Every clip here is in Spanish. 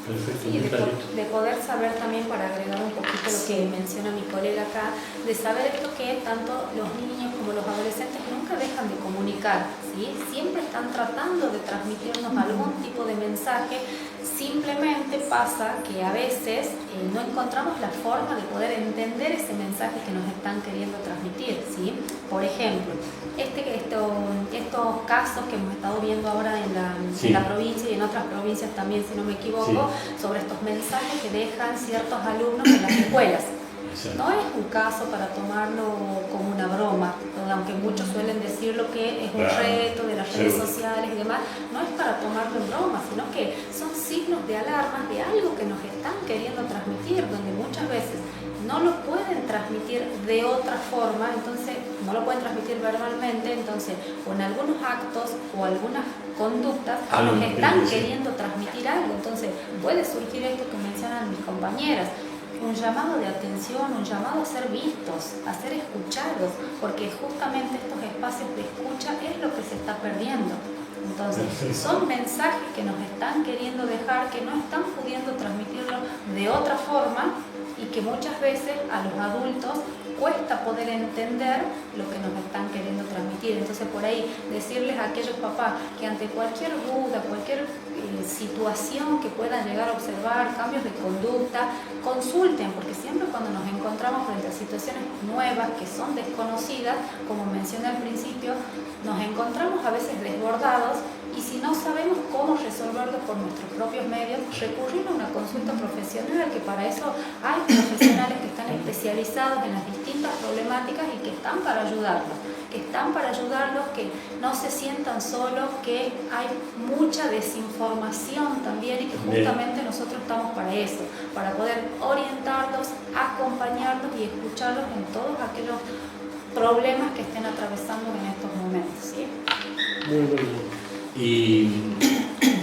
Perfecto, Sí, de poder saber también, para agregar un poquito lo que menciona mi colega acá, de saber esto que tanto los niños como los adolescentes nunca dejan de comunicar, ¿sí? Siempre están tratando de transmitirnos algún tipo de mensaje. Simplemente pasa que a veces no encontramos la forma de poder entender ese mensaje que nos están queriendo transmitir, ¿sí? Por ejemplo, estos casos que hemos estado viendo ahora en la provincia y en otras provincias también, si no me equivoco, sobre estos mensajes que dejan ciertos alumnos en las escuelas. No es un caso para tomarlo como una broma, aunque muchos suelen decirlo que es un reto de las redes sociales y demás. No es para tomarlo en broma, sino que son signos de alarma de algo que nos están queriendo transmitir, donde muchas veces no lo pueden transmitir de otra forma, entonces no lo pueden transmitir verbalmente, entonces con algunos actos o algunas conductas nos están queriendo transmitir algo. Entonces puede surgir esto que mencionan mis compañeras, un llamado de atención, un llamado a ser vistos, a ser escuchados, porque justamente estos espacios de escucha es lo que se está perdiendo. Entonces, son mensajes que nos están queriendo dejar, que no están pudiendo transmitirlo de otra forma y que muchas veces a los adultos cuesta poder entender lo que nos están queriendo transmitir. Entonces, por ahí decirles a aquellos papás que ante cualquier duda, cualquier situación que puedan llegar a observar, cambios de conducta, consulten, porque siempre cuando nos encontramos frente a situaciones nuevas que son desconocidas, como mencioné al principio, nos encontramos a veces desbordados, y si no sabemos cómo resolverlo por nuestros propios medios, recurrir a una consulta profesional, que para eso hay profesionales que están especializados en las distintas problemáticas y que están para ayudarlos, que no se sientan solos, que hay mucha desinformación también y que justamente nosotros estamos para eso, para poder orientarlos, acompañarlos y escucharlos en todos aquellos problemas que estén atravesando en estos momentos, ¿sí? Muy bueno. Y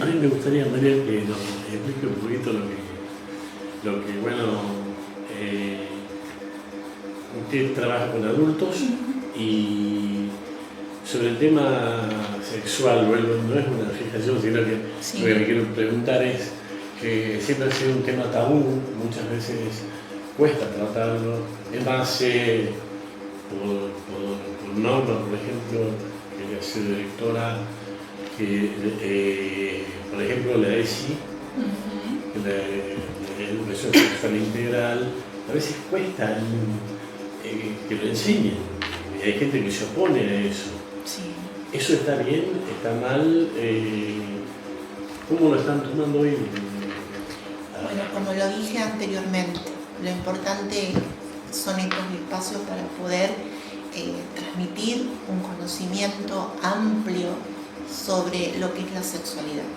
a mí me gustaría, María, que nos explique un poquito lo que usted trabaja con adultos y sobre el tema sexual, bueno, no es una fijación, sino que lo que me quiero preguntar es que siempre ha sido un tema tabú, muchas veces cuesta tratarlo, en base por norma, por ejemplo, que ha sido directora, que por ejemplo la ESI, la educación sexual integral, a veces cuesta que lo enseñen, y hay gente que se opone a eso. ¿Eso está bien? ¿Está mal? ¿Cómo lo están tomando hoy? Bueno, como lo dije anteriormente, lo importante son estos espacios para poder transmitir un conocimiento amplio sobre lo que es la sexualidad,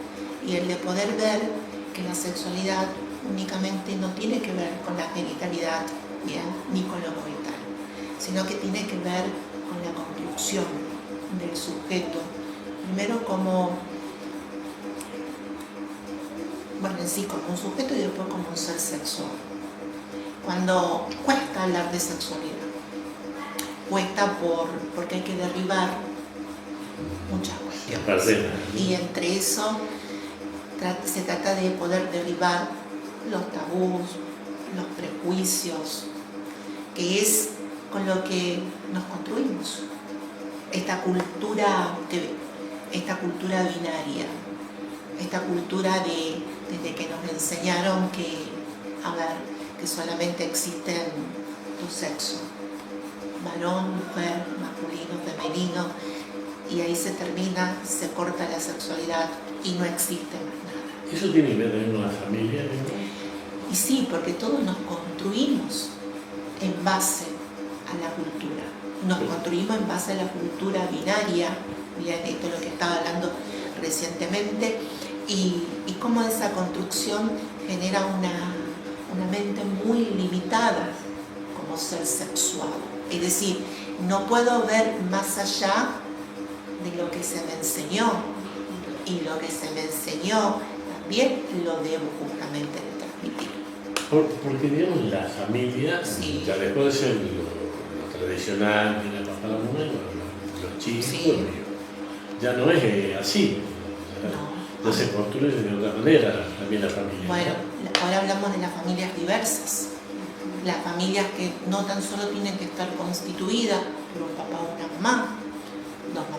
y el de poder ver que la sexualidad únicamente no tiene que ver con la genitalidad, ¿bien?, ni con lo coital, sino que tiene que ver con la construcción del sujeto, primero como un sujeto y después como un ser sexual. Cuando cuesta hablar de sexualidad, cuesta porque hay que derribar muchas cuestiones, y entre eso se trata de poder derribar los tabús, los prejuicios, que es con lo que nos construimos esta cultura binaria, esta cultura desde que nos enseñaron que solamente existen dos sexos, varón, mujer, masculino, femenino, y ahí se termina, se corta la sexualidad y no existe más nada. ¿Eso tiene que ver también con la familia, ¿no? Y sí, porque todos nos construimos en base a la cultura. Nos construimos en base a la cultura binaria, bien, esto es lo que estaba hablando recientemente, y cómo esa construcción genera una mente muy limitada como ser sexual. Es decir, no puedo ver más allá de lo que se me enseñó, y lo que se me enseñó también lo debo justamente de transmitir. Porque digamos la familia ya dejó de ser lo tradicional, que era el papá, la mamá, los chicos, ya no es así. ya se construye de otra manera también la familia. Bueno, ahora hablamos de las familias diversas. Las familias que no tan solo tienen que estar constituidas por un papá o una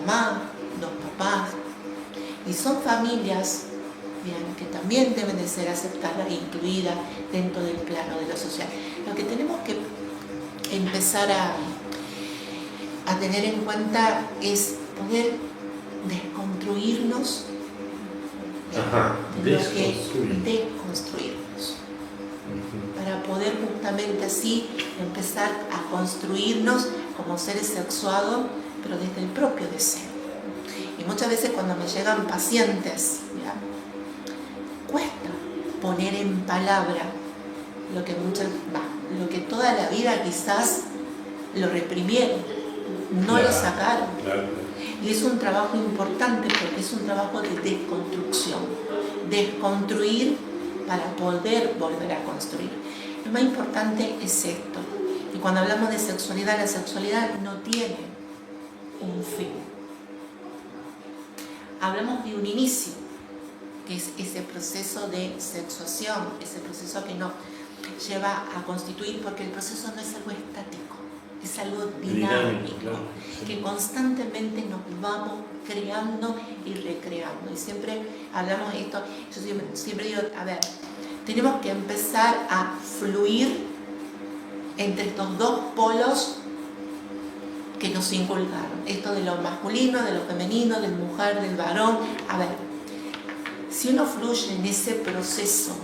mamá, dos papás, y son familias, bien, que también deben de ser aceptadas e incluidas dentro del plano de lo social. Lo que tenemos que empezar a tener en cuenta es poder desconstruirnos, desconstruirnos, para poder justamente así empezar a construirnos como seres sexuados, pero desde el propio deseo. Y muchas veces cuando me llegan pacientes, ¿ya?, cuesta poner en palabra lo que toda la vida quizás lo reprimieron, no lo sacaron. Y es un trabajo importante porque es un trabajo de desconstrucción, desconstruir para poder volver a construir. Lo más importante es esto. Y cuando hablamos de sexualidad, la sexualidad no tiene un fin. Hablamos de un inicio, que es ese proceso de sexuación, ese proceso que nos lleva a constituir, porque el proceso no es algo estático, es algo dinámico, claro, sí, que constantemente nos vamos creando y recreando. Y siempre hablamos de esto, yo siempre digo, a ver, tenemos que empezar a fluir entre estos dos polos que nos inculcaron, esto de lo masculino, de lo femenino, del mujer, del varón. A ver, si uno fluye en ese proceso,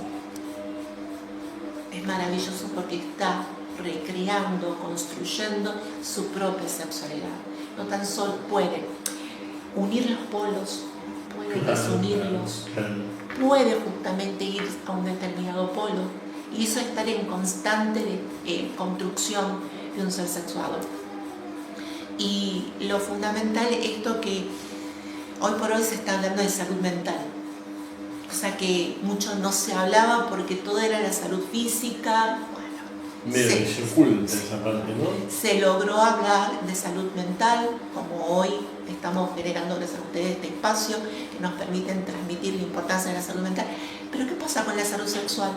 es maravilloso porque está recreando, construyendo su propia sexualidad. No tan solo puede unir los polos, puede desunirlos, puede justamente ir a un determinado polo, y eso es estar en constante construcción de un ser sexuado. Y lo fundamental es esto que hoy por hoy se está hablando de salud mental, cosa que mucho no se hablaba porque todo era la salud física. Se oculta esa parte, ¿no? Se logró hablar de salud mental, como hoy estamos generando gracias a ustedes este espacio que nos permiten transmitir la importancia de la salud mental. Pero ¿qué pasa con la salud sexual?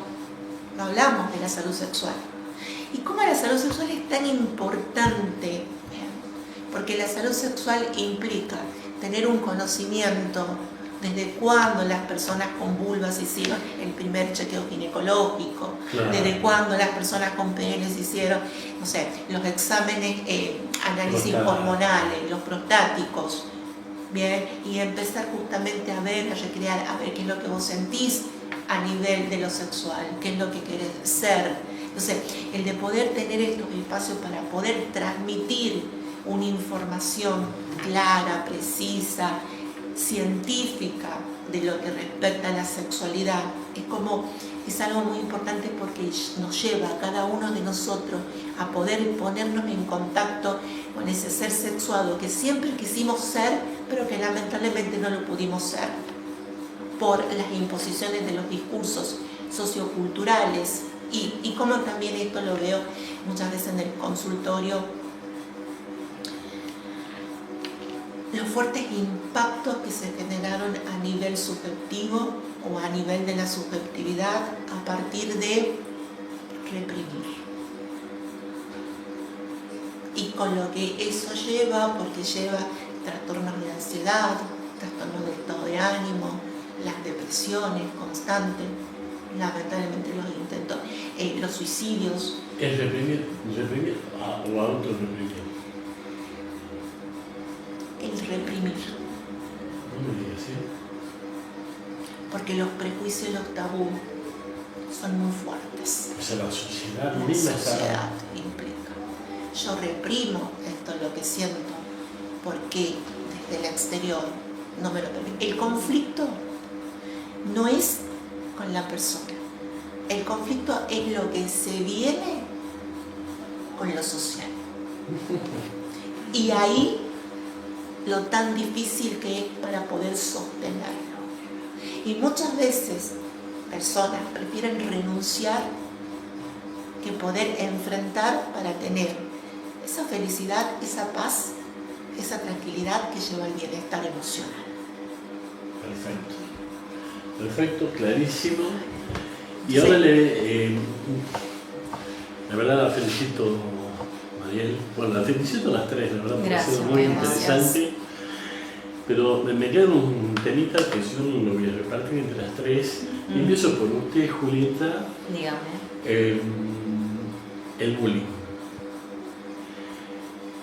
No hablamos de la salud sexual. ¿Y cómo la salud sexual es tan importante? Porque la salud sexual implica tener un conocimiento desde cuándo las personas con vulvas hicieron el primer chequeo ginecológico, claro, desde cuándo las personas con penes hicieron, no sé, los exámenes, análisis hormonales, los prostáticos, bien, y empezar justamente a ver, a recrear, a ver qué es lo que vos sentís a nivel de lo sexual, qué es lo que querés ser. Entonces, el de poder tener estos espacios para poder transmitir una información clara, precisa, científica de lo que respecta a la sexualidad, es algo muy importante porque nos lleva a cada uno de nosotros a poder ponernos en contacto con ese ser sexuado que siempre quisimos ser, pero que lamentablemente no lo pudimos ser por las imposiciones de los discursos socioculturales y como también esto lo veo muchas veces en el consultorio, los fuertes impactos que se generaron a nivel subjetivo o a nivel de la subjetividad a partir de reprimir. Y con lo que eso lleva, porque lleva trastornos de ansiedad, trastornos de estado de ánimo, las depresiones constantes, lamentablemente los intentos, los suicidios. ¿Es reprimir o autorreprimir? El reprimir. No me digas, ¿sí? Porque los prejuicios y los tabús son muy fuertes. O sea, la sociedad implica. Yo reprimo esto es lo que siento porque desde el exterior no me lo permite. El conflicto no es con la persona. El conflicto es lo que se viene con lo social. Y ahí lo tan difícil que es para poder sostenerlo. Y muchas veces personas prefieren renunciar que poder enfrentar para tener esa felicidad, esa paz, esa tranquilidad que lleva al bienestar emocional. Perfecto. Perfecto, clarísimo. Y Sí. ahora la verdad la felicito, Mariel. Bueno, la felicito a las tres, la verdad, porque ha sido muy interesante. Pero me queda un temita que yo lo voy a repartir entre las tres. Y empiezo por usted, Julieta. Dígame. El bullying.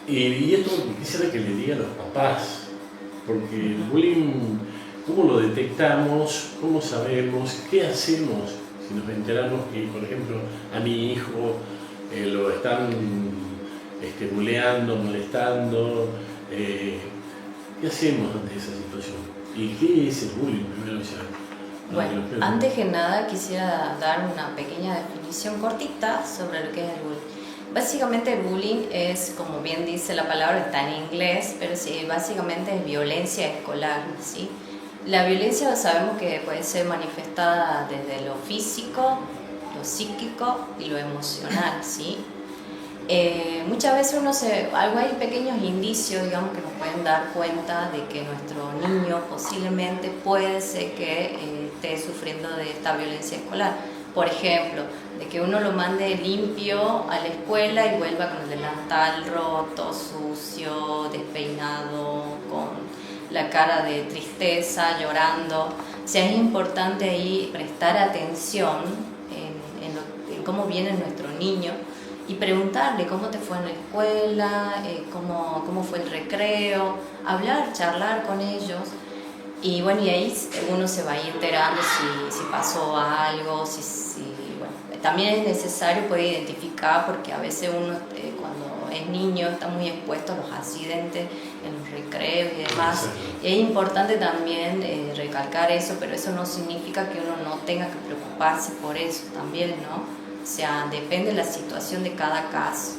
Y esto quisiera que le diga a los papás, porque el bullying, ¿cómo lo detectamos? ¿Cómo sabemos? ¿Qué hacemos si nos enteramos que, por ejemplo, a mi hijo lo están bulleando, molestando? ¿Qué hacemos ante esa situación? ¿Y qué es el bullying? Primero ya. Bueno, antes que nada quisiera dar una pequeña definición cortita sobre lo que es el bullying. Básicamente el bullying es, como bien dice la palabra, está en inglés, pero sí, básicamente es violencia escolar, ¿sí? La violencia sabemos que puede ser manifestada desde lo físico, lo psíquico y lo emocional, ¿sí? Muchas veces hay pequeños indicios, digamos, que nos pueden dar cuenta de que nuestro niño posiblemente puede ser que esté sufriendo de esta violencia escolar. Por ejemplo, de que uno lo mande limpio a la escuela y vuelva con el delantal roto, sucio, despeinado, con la cara de tristeza, llorando. O sea, es importante ahí prestar atención en cómo viene nuestro niño y preguntarle cómo te fue en la escuela, cómo fue el recreo, charlar con ellos. Y bueno, y ahí uno se va a ir enterando si pasó algo, bueno, también es necesario poder identificar, porque a veces uno cuando es niño está muy expuesto a los accidentes en los recreos y demás. Y es importante también recalcar eso, pero eso no significa que uno no tenga que preocuparse por eso también, ¿no? O sea, depende de la situación de cada caso.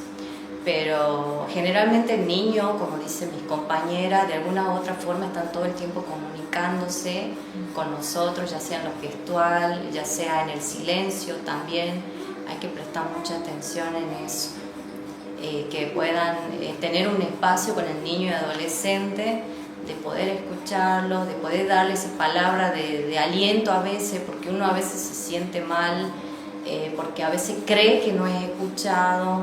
Pero generalmente el niño, como dicen mis compañeras, de alguna u otra forma están todo el tiempo comunicándose con nosotros, ya sea en lo gestual, ya sea en el silencio también. Hay que prestar mucha atención en eso. Que puedan tener un espacio con el niño y adolescente, de poder escucharlo, de poder darle esa palabra de aliento a veces, porque uno a veces se siente mal, porque a veces cree que no es escuchado.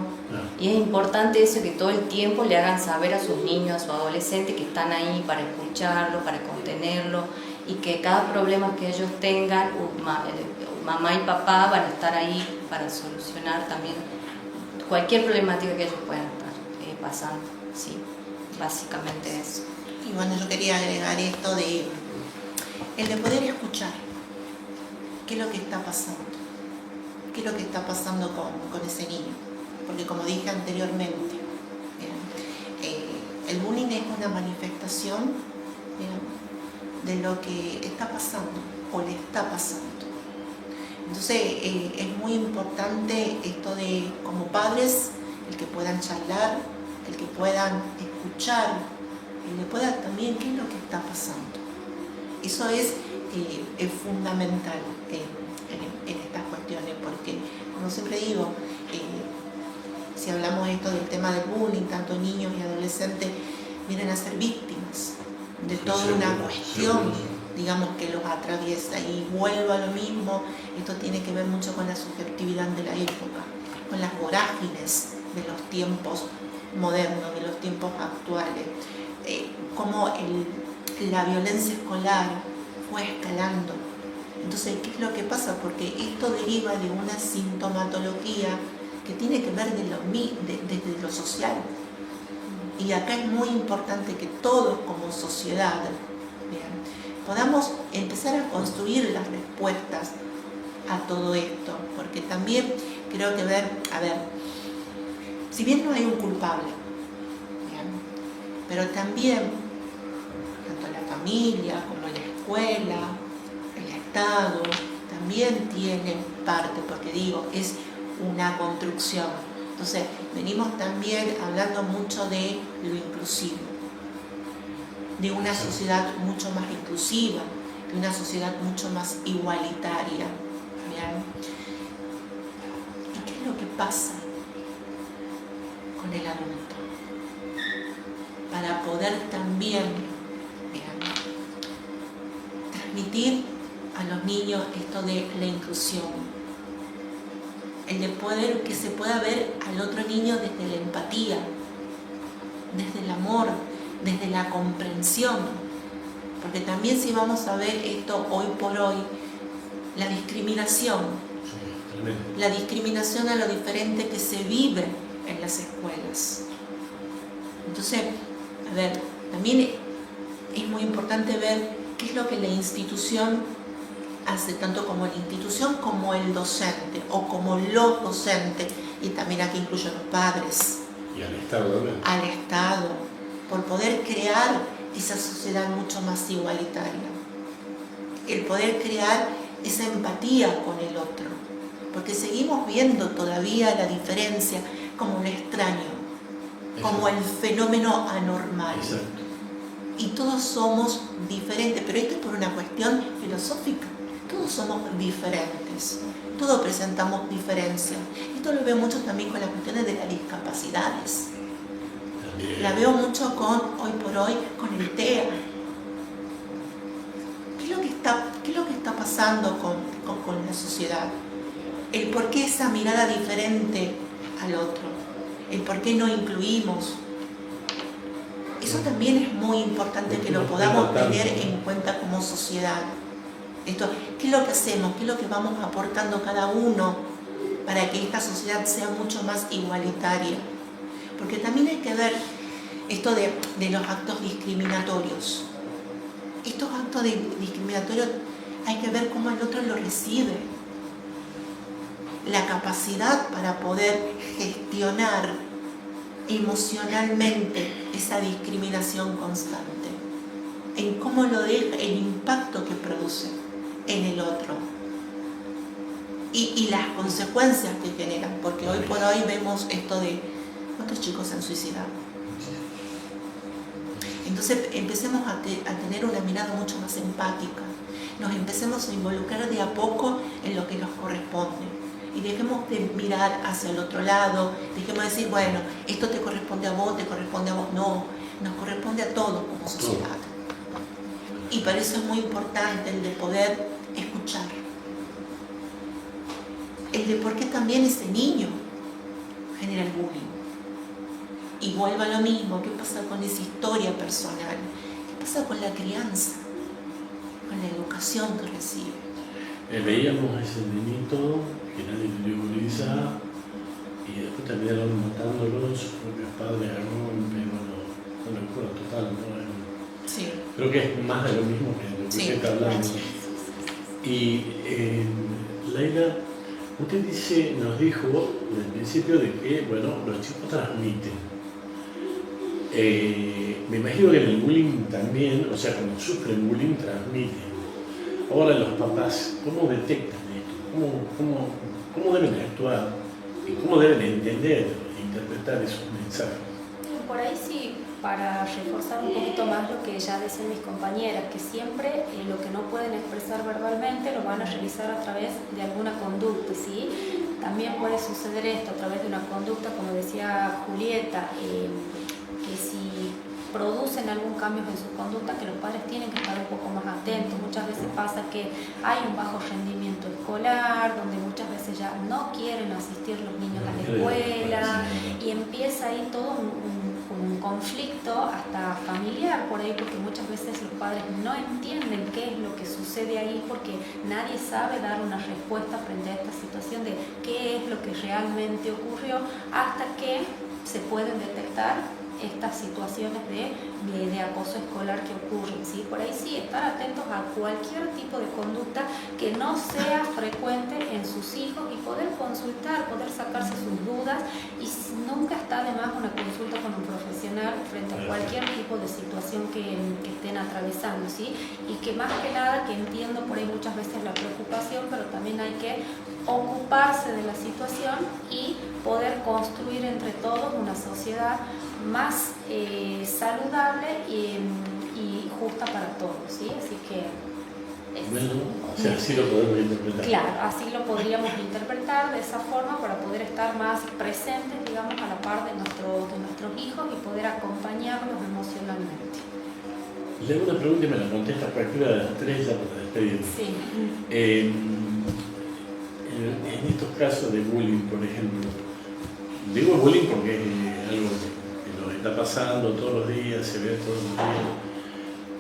Y es importante eso, que todo el tiempo le hagan saber a sus niños, a sus adolescentes, que están ahí para escucharlo, para contenerlo, y que cada problema que ellos tengan, mamá y papá van a estar ahí para solucionar también cualquier problemática que ellos puedan estar pasando. Sí, básicamente eso. Y bueno, yo quería agregar esto de poder escuchar qué es lo que está pasando. ¿Qué es lo que está pasando con ese niño? Porque como dije anteriormente, el bullying es una manifestación de lo que está pasando o le está pasando. Entonces es muy importante esto de, como padres, el que puedan charlar, el que puedan escuchar, el que puedan también qué es lo que está pasando. Eso es fundamental en estas cuestiones, porque, como siempre digo, si hablamos esto del tema del bullying, tanto niños y adolescentes vienen a ser víctimas de toda una cuestión, digamos, que los atraviesa. Y vuelvo a lo mismo, esto tiene que ver mucho con la subjetividad de la época, con las vorágines de los tiempos modernos, de los tiempos actuales, cómo la violencia escolar fue escalando. Entonces, ¿qué es lo que pasa? Porque esto deriva de una sintomatología que tiene que ver desde lo social. Y acá es muy importante que todos como sociedad podamos empezar a construir las respuestas a todo esto, porque también creo que si bien no hay un culpable, pero también tanto la familia como la escuela, el Estado, también tienen parte, porque digo, es una construcción. Entonces, venimos también hablando mucho de lo inclusivo, de una sociedad mucho más inclusiva, de una sociedad mucho más igualitaria. ¿Bien? ¿Y qué es lo que pasa con el adulto? Para poder también transmitir a los niños es la inclusión. El de poder que se pueda ver al otro niño desde la empatía, desde el amor, desde la comprensión. Porque también si vamos a ver esto hoy por hoy, la discriminación a lo diferente que se vive en las escuelas. Entonces, a ver, también es muy importante ver qué es lo que la institución hace, tanto como la institución como el docente, o como los docentes, y también aquí incluyo a los padres. Y al Estado también. Al Estado, por poder crear esa sociedad mucho más igualitaria. El poder crear esa empatía con el otro. Porque seguimos viendo todavía la diferencia como lo extraño, como el fenómeno anormal. Exacto. Y todos somos diferentes, pero esto es por una cuestión filosófica. Todos somos diferentes, todos presentamos diferencias. Esto lo veo mucho también con las cuestiones de las discapacidades. También. La veo mucho hoy por hoy, con el TEA. ¿Qué es lo que está pasando con la sociedad? El por qué esa mirada diferente al otro, el por qué no incluimos. Eso también es muy importante que lo podamos tener en cuenta como sociedad. Esto, ¿qué es lo que hacemos? ¿Qué es lo que vamos aportando cada uno para que esta sociedad sea mucho más igualitaria? Porque también hay que ver esto de los actos discriminatorios. Estos actos discriminatorios hay que ver cómo el otro lo recibe. La capacidad para poder gestionar emocionalmente esa discriminación constante. En cómo lo deja, el impacto que produce en el otro y las consecuencias que generan, porque hoy por hoy vemos esto de cuántos chicos se han suicidado. Entonces empecemos a tener una mirada mucho más empática, nos empecemos a involucrar de a poco en lo que nos corresponde y dejemos de mirar hacia el otro lado, dejemos de decir, bueno, esto te corresponde a vos, no, nos corresponde a todos como sociedad. Y para eso es muy importante el de poder escuchar. El de por qué también ese niño genera el bullying. Y vuelva a lo mismo, ¿qué pasa con esa historia personal? ¿Qué pasa con la crianza? Con la educación que recibe. Veíamos a ese niñito que nadie le dio bolilla y después terminaron matándolo sus propios padres a golpe, con locura total, ¿no? Sí. Creo que es más de lo mismo que lo que usted está hablando. Y Laila, usted nos dijo desde el principio de que, bueno, los chicos transmiten. Me imagino que en el bullying también, o sea, cuando sufren bullying, transmiten. Ahora los papás, ¿cómo detectan esto? ¿Cómo deben actuar? ¿Y cómo deben entender e interpretar esos mensajes? Por ahí sí, para reforzar un poquito más lo que ya decían mis compañeras, que siempre lo que no pueden expresar verbalmente lo van a realizar a través de alguna conducta, ¿sí? También puede suceder esto a través de una conducta, como decía Julieta, que si producen algún cambio en su conducta, que los padres tienen que estar un poco más atentos. Muchas veces pasa que hay un bajo rendimiento escolar, donde muchas veces ya no quieren asistir los niños a la escuela y empieza ahí todo un conflicto hasta familiar por ahí, porque muchas veces los padres no entienden qué es lo que sucede ahí, porque nadie sabe dar una respuesta frente a esta situación de qué es lo que realmente ocurrió, hasta que se pueden detectar estas situaciones de acoso escolar que ocurren, ¿sí? Por ahí sí, estar atentos a cualquier tipo de conducta que no sea frecuente en sus hijos y poder consultar, poder sacarse sus dudas, y nunca está de más una consulta con un profesional frente a cualquier tipo de situación que estén atravesando, ¿sí? Y que más que nada, que entiendo por ahí muchas veces la preocupación, pero también hay que ocuparse de la situación y poder construir entre todos una sociedad más saludable y justa para todos, ¿sí? Así que bueno, o sea, así lo podemos interpretar. Claro, así lo podríamos interpretar de esa forma para poder estar más presentes, digamos, a la par de nuestros hijos y poder acompañarlos emocionalmente. Le hago una pregunta y me la contesta cualquiera de las tres ya para despedirnos. Sí. en estos casos de bullying, por ejemplo, digo bullying porque es algo que nos está pasando todos los días, se ve todos los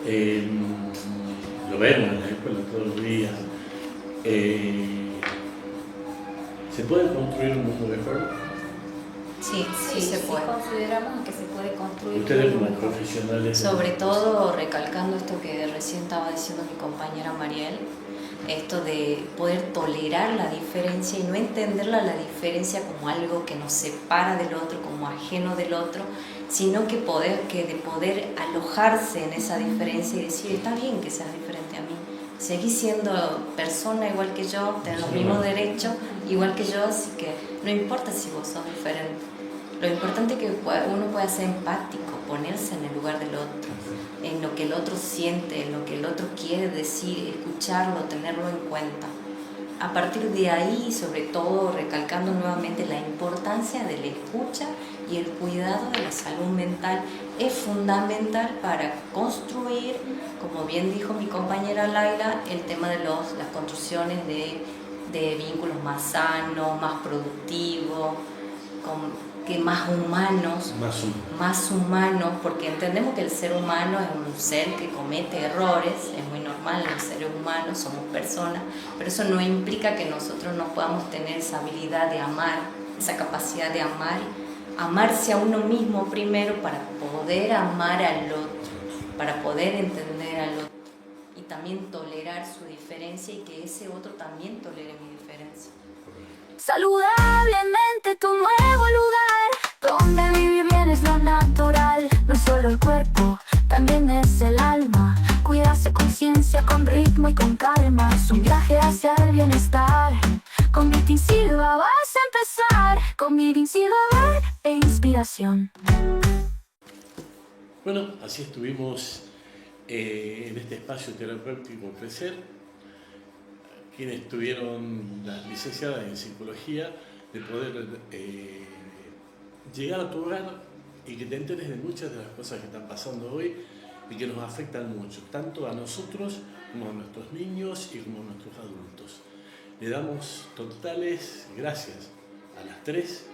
días, lo vemos en la escuela todos los días. ¿Se puede construir un mundo mejor? Sí, se puede. Consideramos que se puede construir. Ustedes como profesionales. Sobre todo recalcando esto que recién estaba diciendo mi compañera Mariel, esto de poder tolerar la diferencia y no entenderla la diferencia como algo que nos separa del otro, como ajeno del otro, sino que de poder alojarse en esa diferencia y decir, está bien que seas diferente a mí, seguís siendo persona igual que yo, tenés los mismos derechos igual que yo, así que no importa si vos sos diferente. Lo importante es que uno pueda ser empático, ponerse en el lugar del otro, en lo que el otro siente, en lo que el otro quiere decir, escucharlo, tenerlo en cuenta. A partir de ahí, sobre todo, recalcando nuevamente la importancia de la escucha y el cuidado de la salud mental es fundamental para construir, como bien dijo mi compañera Laila, el tema de las construcciones de vínculos más sanos, más productivos, que más humanos, porque entendemos que el ser humano es un ser que comete errores, es muy normal, los seres humanos somos personas, pero eso no implica que nosotros no podamos tener esa habilidad de amar, esa capacidad de amar, amarse a uno mismo primero para poder amar al otro, para poder entender al otro y también tolerar su diferencia y que ese otro también tolere mi diferencia. Saludablemente tu nuevo lugar, donde vivir bien es lo natural. No solo el cuerpo, también es el alma. Cuidarse con ciencia, con ritmo y con calma. Es un viaje hacia el bienestar. Con Meeting Silva vas a empezar. Con Meeting Silva e inspiración. Bueno, así estuvimos en este espacio terapéutico Crecer. Quienes tuvieron las licenciadas en psicología, de poder llegar a tu hogar y que te enteres de muchas de las cosas que están pasando hoy y que nos afectan mucho, tanto a nosotros como a nuestros niños y como a nuestros adultos. Le damos totales gracias a las tres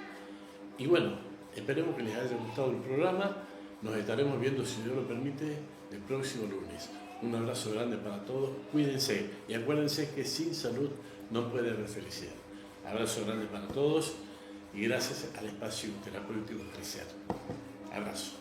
y bueno, esperemos que les haya gustado el programa. Nos estaremos viendo, si Dios lo permite, el próximo lunes. Un abrazo grande para todos, cuídense y acuérdense que sin salud no puede haber felicidad. Abrazo grande para todos y gracias al espacio terapéutico Crecer. Abrazo.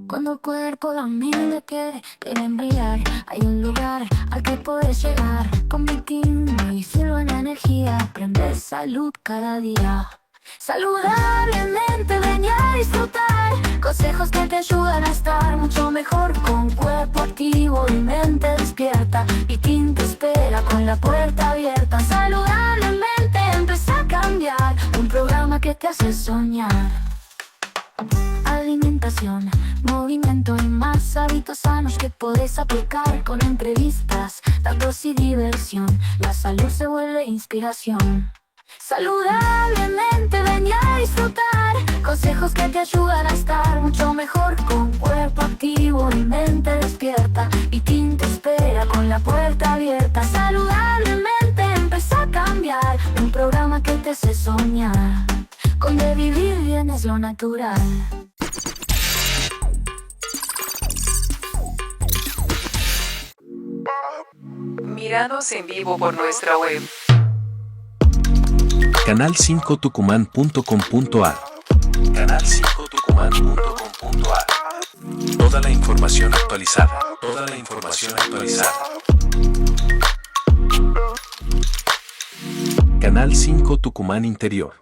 Cuando el cuerpo la mente quiere brillar, hay un lugar al que puedes llegar. Con Meeting y Silva en energía, aprende salud cada día. Saludablemente ven a disfrutar, consejos que te ayudan a estar mucho mejor. Con cuerpo activo y mente despierta, Meeting te espera con la puerta abierta. Saludablemente empieza a cambiar, un programa que te hace soñar. Alimentación, movimiento y más hábitos sanos que podés aplicar. Con entrevistas, datos y diversión, la salud se vuelve inspiración. Saludablemente ven a disfrutar, consejos que te ayudan a estar mucho mejor. Con cuerpo activo y mente despierta, Meeting te espera con la puerta abierta. Saludablemente empieza a cambiar, un programa que te hace soñar. Con de vivir bien es lo natural. Míranos en vivo por nuestra web. Canal5tucumán.com.ar. Canal5tucumán.com.ar. Toda la información actualizada. Toda la información actualizada. Canal 5 Tucumán Interior.